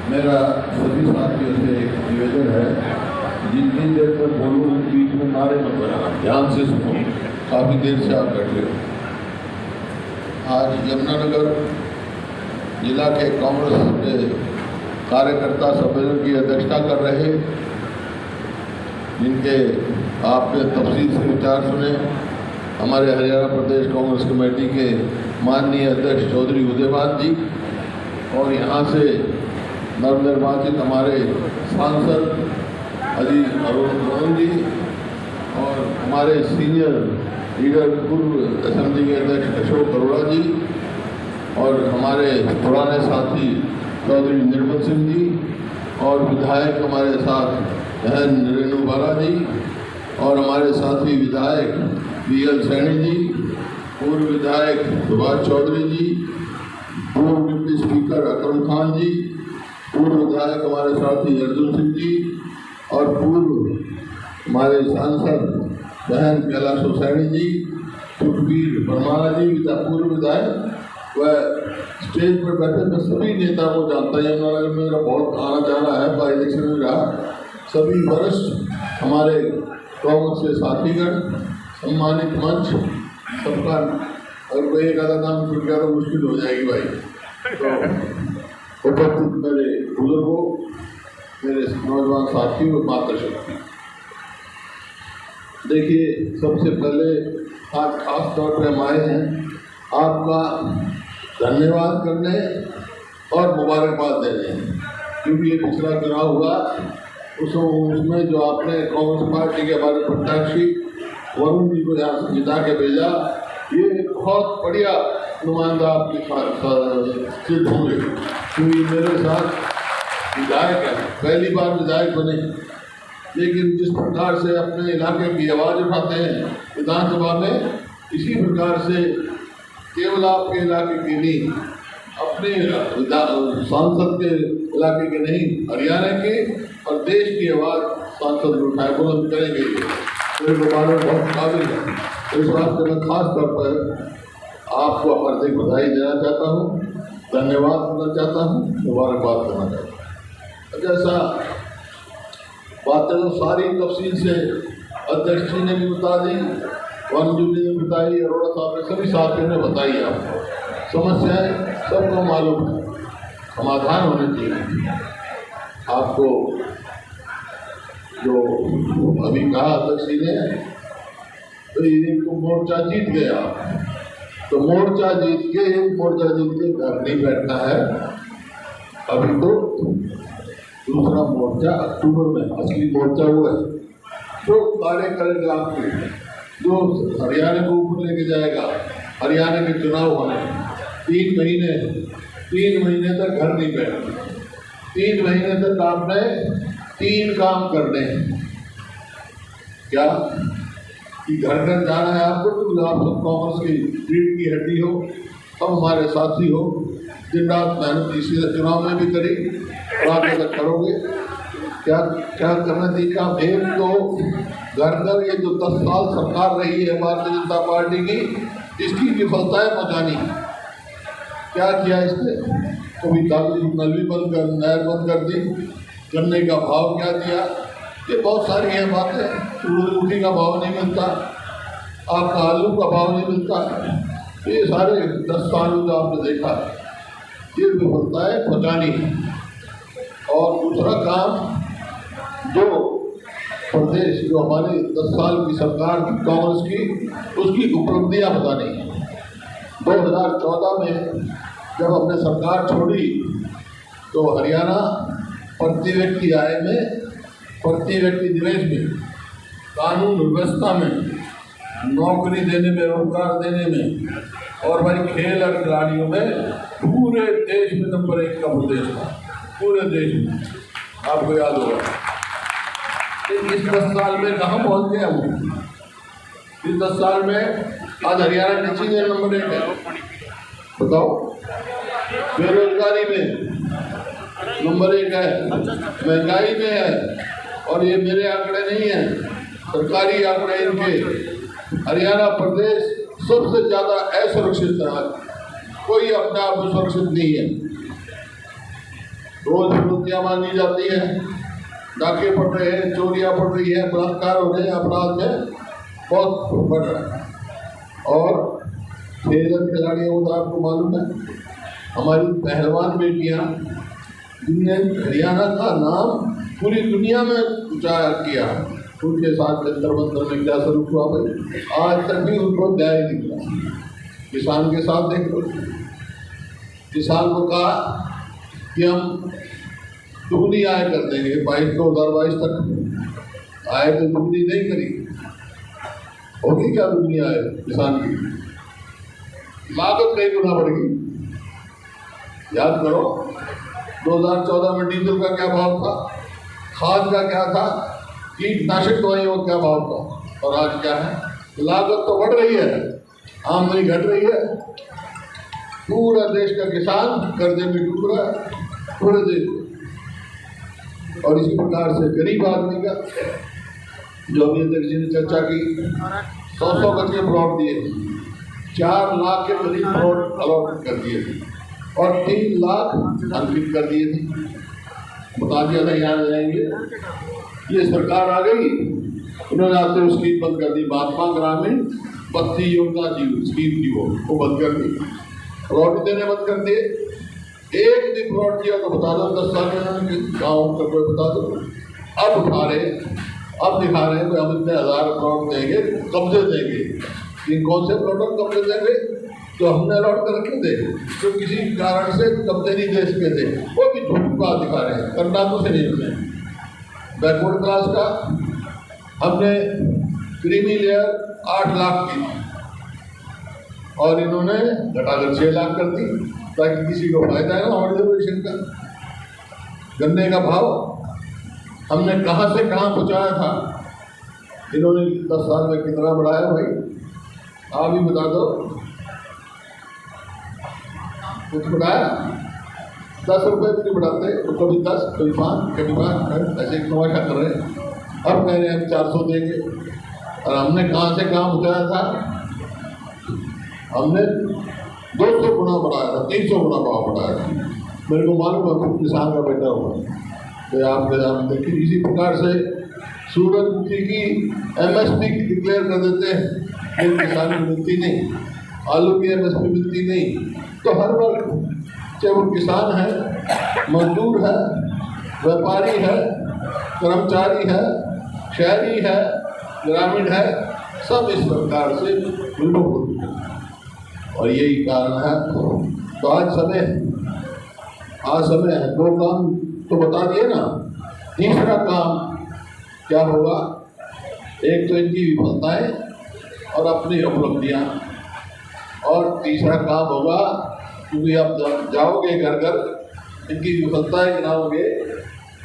मेरा सभी साथियों से एक निवेदन है, जितनी देर तक बोलूँ बीच में नारे मत बनाना, ध्यान से सुनो, काफ़ी देर से आप बैठे हो। आज यमुनानगर जिला के कांग्रेस के कार्यकर्ता सम्मेलन की अध्यक्षता कर रहे, जिनके आपने तफसील से विचार सुने, हमारे हरियाणा प्रदेश कांग्रेस कमेटी के माननीय अध्यक्ष चौधरी उदयभान जी, और यहाँ से नवनिर्वाचित हमारे सांसद अजीत अरुण जी, और हमारे सीनियर लीडर पूर्व असेंबली के अध्यक्ष अशोक अरोड़ा जी, और हमारे पुराने साथी चौधरी निर्मल सिंह जी, और विधायक हमारे साथ बहन रेणु बाला जी, और हमारे साथी विधायक BL सैनी जी, पूर्व विधायक सुभाष चौधरी जी, पूर्व डिप्टी स्पीकर अकरम खान जी, पूर्व विधायक हमारे साथी अर्जुन सिंह जी, और पूर्व हमारे सांसद बहन कैलाश सैनी जी, सुखबीर परमाना जी, पूर्व विधायक, व स्टेज पर बैठे मैं सभी नेता को जानता है। यमुनानगर में मेरा बहुत आना जाना है, बाई इलेक्शन में रहा। सभी वरिष्ठ हमारे कांग्रेस के साथीगण, सम्मानित मंच, सबका अगर कोई एक आधा नाम छूट गया तो मुश्किल हो जाएगी भाई। तो उपस्थित मेरे बुजुर्गों, मेरे नौजवान साथियों और मातृशक्ति, देखिए सबसे पहले आज खास तौर पर हम आए हैं आपका धन्यवाद करने और मुबारकबाद देने, क्योंकि ये पिछला चुनाव हुआ उसमें जो आपने कांग्रेस पार्टी के हमारे प्रत्याशी वरुण जी को यहाँ से जिता के भेजा, ये बहुत बढ़िया नुमाइंदा आपके सिद्ध होंगे, क्योंकि मेरे साथ विधायक है, पहली बार विधायक बने, लेकिन जिस प्रकार से अपने इलाके की आवाज़ उठाते हैं विधानसभा में, इसी प्रकार से केवल आपके इलाके की नहीं, अपने सांसद के इलाके के नहीं, हरियाणा के और देश की आवाज़ सांसद उठाए बुलंद करेंगे। मेरे मुबारक बहुत काबिल है। इस बात से मैं खास तौर पर आपको हार्दिक बधाई देना चाहता हूँ, धन्यवाद करना चाहता हूँ, मुबारकबाद करना चाहता हूँ। जैसा बातें तो सारी तफसील से अध्यक्ष जी ने भी बता दी, वरुण जी ने बताई, अरोड़ा साहब ने, सभी साथियों ने बताई। आपको समस्याएं सबको मालूम है, समाधान होने चाहिए। आपको जो अभी कहा अध्यक्ष जी ने, तो ये तो मोर्चा जीत गया, तो मोर्चा जीत के घर नहीं बैठना है। अभी तो दूसरा मोर्चा अक्टूबर में, असली मोर्चा वो है जो कार्य करेगा आपके, जो हरियाणा को ऊपर लेके जाएगा। हरियाणा के चुनाव होने 3 महीने तक घर नहीं बैठना, 3 महीने तक आपने 3 काम करने हैं। क्या कि घर घर जाना है आपको, तो आप सब कांग्रेस की रीढ़ की हड्डी हो, सब हमारे साथी हो, दिन रात मेहनत इसी चुनाव में भी करी और आगे तक करोगे। क्या क्या करना चाहिए काम? एक तो घर घर ये जो 10 साल सरकार रही है भारतीय जनता पार्टी की, इसकी विफलताएं पहुँचानी। क्या किया इसने? कभी कागजी नल भी बंद कर, नहर बंद कर दी, गन्ने का भाव क्या दिया, ये बहुत सारी हैं बातें। सूरजमुखी का भाव नहीं मिलता, आपका आलू का भाव नहीं मिलता, ये सारे 10 साल में जो आपने देखा, ये विफलताएं पहुँचानी है। और दूसरा काम, जो प्रदेश जो हमारे 10 साल की सरकार की कांग्रेस की, उसकी उपलब्धियां बतानी है। 2014 में जब हमने सरकार छोड़ी तो हरियाणा प्रति व्यक्ति आय में, प्रति व्यक्ति निवेश में, कानून व्यवस्था में, नौकरी देने में, रोजगार देने में, और भाई खेल और खिलाड़ियों में पूरे देश में नंबर 1 का प्रदेश था, पूरे देश में। आपको याद होगा इस 10 साल में कहाँ पहुँच गया वो? इस 10 साल में आज हरियाणा किसी नंबर 1 है, बताओ। बेरोजगारी में नंबर 1 है, महंगाई में है, और ये मेरे आंकड़े नहीं हैं, सरकारी आंकड़े इनके। हरियाणा प्रदेश सबसे ज़्यादा असुरक्षित है, कोई अपने आप में सुरक्षित नहीं है। रोज मृत्युआं मांगी जाती है, डाके पड़ रहे हैं, चोरियां पड़ रही है, बलात्कार हो रहे हैं, अपराध में बहुत बढ़ रहा है। और खेल खिलाड़ियों को आपको मालूम है, हमारी पहलवान बेटियां जिनने हरियाणा का नाम पूरी दुनिया में ऊंचा किया, उनके साथ जंतर मंतर में क्या स्वरूप हुआ भाई, आज तक भी उनको न्याय नहीं मिला। किसान के साथ देख लो, किसान को कहा कि हम दुगनी आय कर देंगे 2022 तक, आय तो दुगनी नहीं करी, होगी क्या दुगनी आय किसान की? लागत कई गुना बढ़ गई। याद करो 2014 में डीजल का क्या भाव था, खाद का क्या था, कीटनाशक दवाइयों का क्या भाव था, और आज क्या है? लागत तो बढ़ रही है, आमदनी घट रही है। पूरा देश का किसान कर्जे में डूब रहा है, पूरे देश में। और इसी प्रकार से गरीब आदमी का, जो अभी अध्यक्ष जी ने चर्चा की, 100 गज के प्लॉट दिए, 4 लाख के करीब प्लॉट अलॉट कर दिए थे और 3 लाख अंकित कर दिए थे। बता दिया था यहाँ जाएंगे, ये सरकार आ गई, उन्होंने आते हुए स्कीम बंद कर दी, महात्मा ग्रामीण बस्ती योजना जी स्कीम थी वो बंद कर दी, प्लॉट देने बंद कर दिए। एक भी प्लॉट किया तो बता दो 10 साल में गाँव का कोई बता दो। अब उठा रहे, अब दिखा रहे हैं हम इतने 1000 प्लॉट देंगे, कब्जे देंगे। इन कौन से प्लॉट कब्जे देंगे? जो हमने अलॉट कर रखे थे, जो किसी कारण से कब्जे नहीं दे सके थे, वो भी झूठ बात दिखा रहे हैं, करना कुछ नहीं हमने। बैकवर्ड क्लास का हमने क्रीमी लेयर 8 लाख की और इन्होंने घटाकर 6 लाख कर दी, ताकि किसी को फायदा है ना हमारे रिजर्वेशन का। गन्ने का भाव हमने कहाँ से कहाँ पहुँचाया था, इन्होंने 10 साल में कितना बढ़ाया भाई? आप ही बता दो, कुछ बढ़ाया? 10 रुपये भी नहीं बढ़ाते, तो कभी 10, कभी 5, कभी 5, ऐसे तमाशा कर रहे हैं। अब कह रहे हैं हम 400 देंगे, और हमने कहाँ से कहाँ पहुँचाया था? हमने 200 गुना बढ़ाया था, 300 गुना भाव बढ़ाया था। मेरे को मालूम है, खुद किसान का बेटा हुआ तो आपके सामने देखिए। इसी प्रकार से सूरजमुखी की MSP डिक्लेयर कर देते हैं, लेकिन किसान को मिलती नहीं, आलू की MSP मिलती नहीं। तो हर वर्ग, चाहे वो किसान है, मजदूर है, व्यापारी है, कर्मचारी है, शहरी है, ग्रामीण है, सब इस प्रकार से विमुख हो चुके हैं। और यही कारण है। तो आज समय है, 2 काम तो बता दिए ना, तीसरा काम क्या होगा? एक तो इनकी विफलताएं और अपनी उपलब्धियां, और तीसरा काम होगा, क्योंकि आप जाओगे घर घर, इनकी विफलताएं गिनाओगे,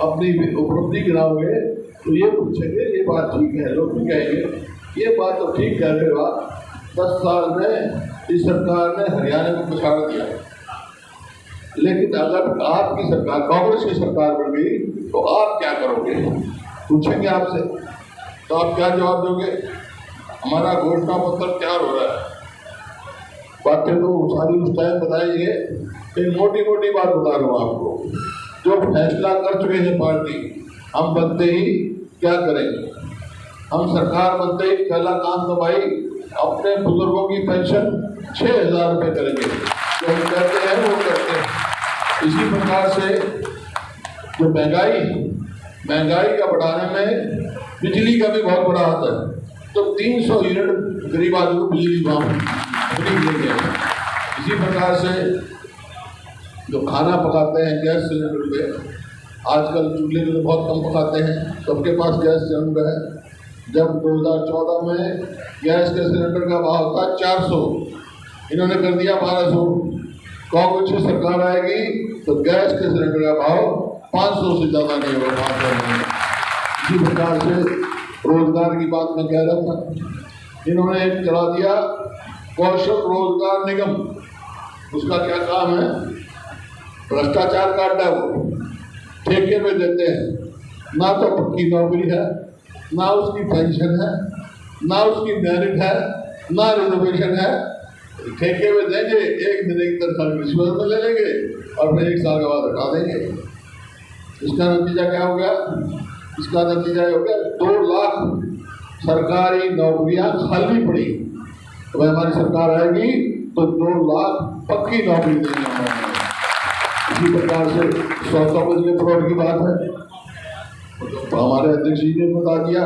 अपनी उपलब्धि गिनाओगे, तो ये पूछेंगे ये बात ठीक है, लोग भी कहेंगे ये बात तो ठीक कह रहे हो आप, 10 साल में इस सरकार ने हरियाणा को पछाड़ दिया। लेकिन अगर आपकी सरकार, कांग्रेस की सरकार बन गई, तो आप क्या करोगे? पूछेंगे आपसे, तो आप क्या जवाब दोगे? हमारा घोषणा पत्र तैयार हो रहा है, बातें तो सारी उस टाइम बताएंगे, एक मोटी मोटी बात बता रहा हूँ आपको। जो फैसला कर चुके हैं पार्टी, हम बनते ही क्या करेंगे? हम सरकार बनते ही पहला काम तो भाई अपने बुजुर्गों की पेंशन 6000 रुपये करेंगे, जो हम कहते हैं वो करते हैं। इसी प्रकार से जो महंगाई का बढ़ाने में बिजली का भी बहुत बड़ा हाथ है, तो 300 यूनिट गरीब आदमी को बिजली फ्री देंगे। इसी प्रकार से जो खाना पकाते हैं गैस सिलेंडर पे, आजकल चूल्हे में बहुत कम पकाते हैं, सबके पास गैस सिलेंडर है। जब 2014 में गैस के सिलेंडर का भाव था 400, इन्होंने कर दिया 1200। कांग्रेस की सरकार आएगी तो गैस के सिलेंडर का भाव 500 से ज़्यादा नहीं होगा, 500 नहीं। इसी प्रकार से रोजगार की बात मैं कह रहा था, इन्होंने एक चला दिया कौशल रोजगार निगम। उसका क्या काम है? भ्रष्टाचार काटना है, वो ठेके पे देते हैं, ना तो पक्की नौकरी है, ना उसकी पेंशन है, ना उसकी मेरिट है, ना रिजर्वेशन है। ठेके में देंगे, 1 दिन 1 तनख्वाह रिश्वत में ले लेंगे और फिर 1 साल के बाद हटा देंगे। इसका नतीजा क्या हो गया? इसका नतीजा हो गया 2 लाख सरकारी नौकरियां खाली पड़ी। तो भाई हमारी सरकार आएगी तो 2 लाख पक्की नौकरी देंगे हमारे। इसी प्रकार से 100 बजे प्लॉट की बात है, तो हमारे अध्यक्ष जी ने बता दिया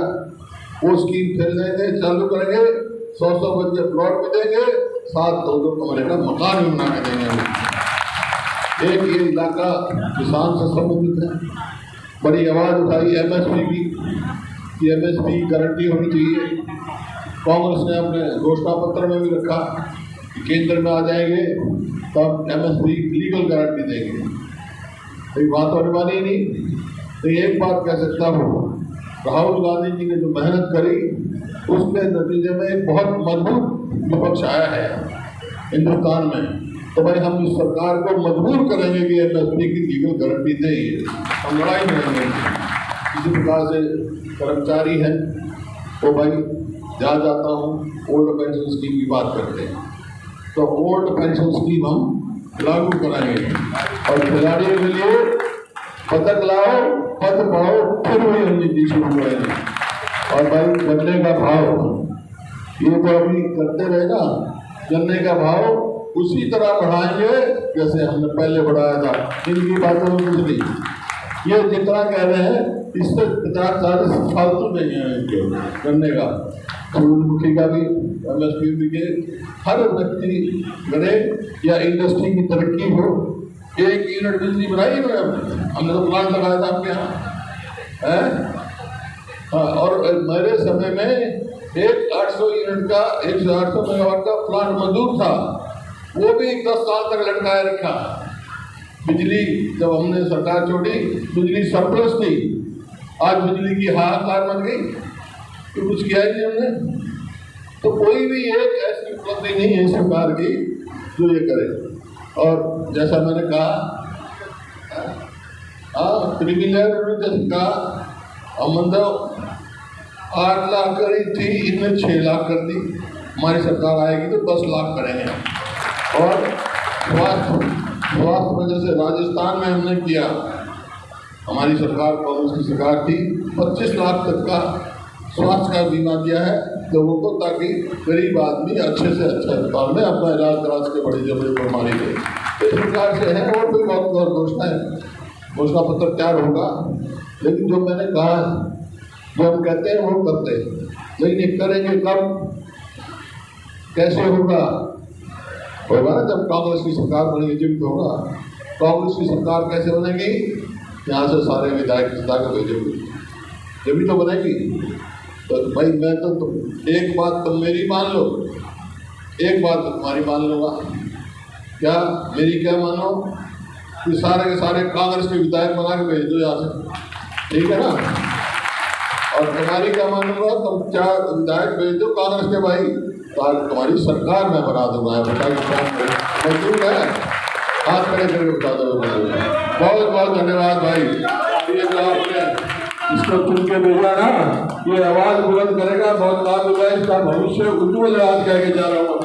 वो स्कीम फिर देंगे, चालू करेंगे, 100 बजे प्लॉट भी देंगे, साथ 2-2 कमरे का मकान भी बना के देंगे। एक ये इलाका किसान से संबंधित है, बड़ी आवाज उठाई एमएसपी की, एमएसपी की गारंटी होनी चाहिए। कांग्रेस ने अपने घोषणा पत्र में भी रखा कि केंद्र में आ जाएंगे तब एमएसपी लीगल गारंटी देंगे। तो बात होने वाली नहीं। तो एक बात कह सकता हूँ, राहुल गांधी जी ने जो मेहनत करी उसके नतीजे में एक बहुत मजबूत विपक्ष आया है हिंदुस्तान में। तो भाई हम इस सरकार को मजबूर करेंगे कि एमएसपी की लीगल गारंटी दें, हम लड़ाई करेंगे। इसी प्रकार से कर्मचारी हैं तो भाई जहाँ जाता हूँ ओल्ड पेंशन स्कीम की बात करते हैं, तो ओल्ड पेंशन स्कीम हम लागू कराएंगे और खिलाड़ियों के लिए पदक लाओ, पद पाओ, फिर वही रणनीति शुरू करेंगे। और भाई गन्ने का भाव ये तो अभी करते रहेगा, गन्ने का भाव उसी तरह बढ़ाएंगे जैसे हमने पहले बढ़ाया था। इनकी बातों में कुछ नहीं, ये जितना कह रहे हैं इससे 50-40 फालतू नहीं है गन्ने का। सूरजमुखी का भी एमएसपी भी के हर व्यक्ति करे या इंडस्ट्री की तरक्की हो। 1 यूनिट बिजली बनाई है हमने तो प्लांट लगाया था आपके यहाँ है। हाँ, और मेरे समय में एक 800 यूनिट का 100-800 मेगावाट का प्लांट मंजूर था, वो भी 10 साल तक लटकाए रखा। बिजली जब हमने सरकार छोड़ी बिजली सरप्लस थी, आज बिजली की हाहाकार बन गई, तो कुछ किया ही नहीं हमने। तो कोई भी एक ऐसी उपलब्धि नहीं है सरकार की जो ये करे। और जैसा मैंने कहा क्रिमिनल जैसे कहा अमन 8 लाख करी थी, इनने 6 लाख कर दी। हमारी सरकार आएगी तो 10 लाख करेंगे। और स्वास्थ्य में जैसे राजस्थान में हमने किया, हमारी सरकार कांग्रेस की सरकार थी, 25 लाख तक का स्वास्थ्य का बीमा दिया है लोगों को, ताकि गरीब आदमी अच्छे से अच्छे अस्पताल में अपना इलाज करा सके बड़ी से बड़ी बीमारी के। इस प्रकार से है और भी बहुत घोषणा पत्र तैयार होगा। लेकिन जो मैंने कहा जो हम कहते हैं वो करते हैं, लेकिन ये करेंगे कब, कैसे होगा ना जब कांग्रेस की सरकार बनेगी जब तो होगा। कांग्रेस की सरकार कैसे बनेगी? यहाँ से सारे विधायक जिता के भेजेंगे जब तो बनेगी। तो भाई मैं तो एक बात तुम मेरी मान लो, एक बात तुम्हारी मान लूँगा। क्या मेरी क्या मानो कि सारे के सारे कांग्रेस के विधायक बना के भेज दो यहाँ से, ठीक है ना। और तुम्हारी क्या मानूंगा, तुम 4 विधायक भेज दो कांग्रेस के भाई, तो आज तुम्हारी सरकार मैं बना दूंगा। मजबूर है, हाथ खड़े करके बता दो। बहुत बहुत धन्यवाद भाई, ये जो आपने इसको चुन के भेजा ना, ये आवाज बुलंद करेगा, बहुत लाभ होगा, इसका भविष्य उज्ज्वल आज कह के जा रहा हूँ।